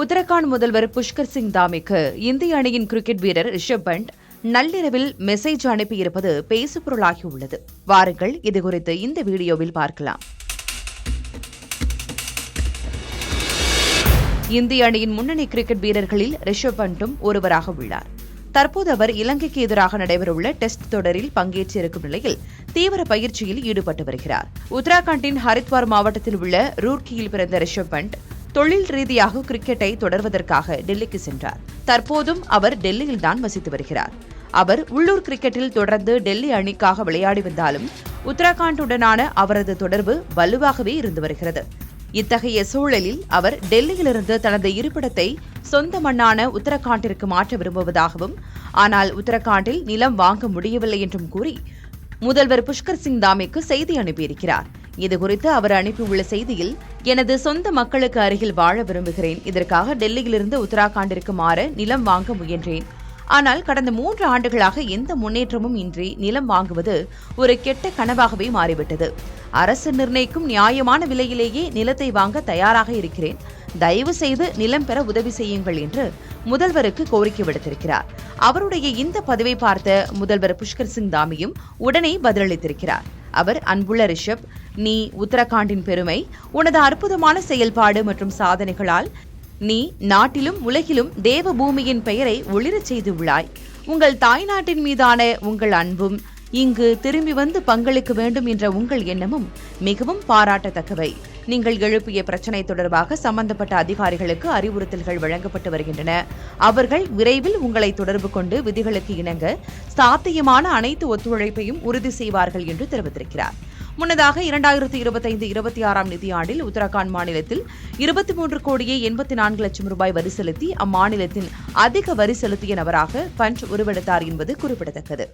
உத்தரகாண்ட் முதல்வர் புஷ்கர் சிங் தாமிக்கு இந்திய அணியின் கிரிக்கெட் வீரர் ரிஷப் பண்ட் நள்ளிரவில் மெசேஜ் அனுப்பியிருப்பது பேசுபொருளாகியுள்ளது. வாருங்கள் இதுகுறித்து இந்த வீடியோவில் பார்க்கலாம். இந்திய அணியின் முன்னணி கிரிக்கெட் வீரர்களில் ரிஷப் பண்டும் ஒருவராக உள்ளார். தற்போது அவர் இலங்கைக்கு எதிராக நடைபெறவுள்ள டெஸ்ட் தொடரில் பங்கேற்றிருக்கும் நிலையில் தீவிர பயிற்சியில் ஈடுபட்டு வருகிறார். உத்தரகாண்டின் ஹரித்வார் மாவட்டத்தில் உள்ள ரூர்க்கியில் பிறந்த ரிஷப் பண்ட் தொழில் ரீதியாக கிரிக்கெட்டை தொடர்வதற்காக டெல்லிக்கு சென்றார். தற்போதும் அவர் டெல்லியில்தான் வசித்து வருகிறார். அவர் உள்ளூர் கிரிக்கெட்டில் தொடர்ந்து டெல்லி அணிக்காக விளையாடி வந்தாலும் உத்தரகாண்டுடனான அவரது தொடர்பு வலுவாகவே இருந்து வருகிறது. இத்தகைய சூழலில் அவர் டெல்லியிலிருந்து தனது இருப்பிடத்தை சொந்த மண்ணான உத்தரகாண்டிற்கு மாற்ற விரும்புவதாகவும், ஆனால் உத்தரகாண்டில் நிலம் வாங்க முடியவில்லை என்றும் கூறி முதல்வர் புஷ்கர் சிங் தாமிக்கு செய்தி அனுப்பியிருக்கிறார். இதுகுறித்து அவர் அனுப்பியுள்ள செய்தியில், எனது சொந்த மக்களுக்கு அருகில் வாழ விரும்புகிறேன். இதற்காக டெல்லியிலிருந்து உத்தரகாண்டிற்கு மாற நிலம் வாங்க முயன்றேன். ஆனால் கடந்த 3 ஆண்டுகளாக எந்த முன்னேற்றமும் இன்றி நிலம் வாங்குவது ஒரு கெட்ட கனவாகவே மாறிவிட்டது. அரசு நிர்ணயிக்கும் நியாயமான விலையிலேயே நிலத்தை வாங்க தயாராக இருக்கிறேன். தயவு செய்து நிலம் பெற உதவி செய்யுங்கள் என்று முதல்வருக்கு கோரிக்கை விடுத்திருக்கிறார். அவருடைய இந்த பதிவை பார்த்த முதல்வர் புஷ்கர் சிங் தாமியும் உடனே பதிலளித்திருக்கிறார். அவர், அன்புள்ள ரிஷப், நீ உத்தரகாண்டின் பெருமை. உனது அற்புதமான செயல்பாடு மற்றும் சாதனைகளால் நீ நாட்டிலும் உலகிலும் தேவ பூமியின் பெயரை ஒளிரச் செய்துள்ளாய். உங்கள் தாய்நாட்டின் மீதான உங்கள் அன்பும் இங்கு திரும்பி வந்து பங்களிக்க வேண்டும் என்ற உங்கள் எண்ணமும் மிகவும் பாராட்டத்தக்கவை. நீங்கள் எழுப்பிய பிரச்சினை தொடர்பாக சம்பந்தப்பட்ட அதிகாரிகளுக்கு அறிவுறுத்தல்கள் வழங்கப்பட்டு வருகின்றன. அவர்கள் விரைவில் உங்களை தொடர்பு கொண்டு விதிகளுக்கு இணங்க சாத்தியமான அனைத்து ஒத்துழைப்பையும் உறுதி செய்வார்கள் என்று தெரிவித்திருக்கிறார். முன்னதாக 2025-26 நிதியாண்டில் உத்தரகாண்ட் மாநிலத்தில் 23,84,00,000 ரூபாய் வரி செலுத்தி அம்மாநிலத்தின் அதிக வரி செலுத்திய நபராக பண்ட் உருவெடுத்தார் என்பது குறிப்பிடத்தக்கது.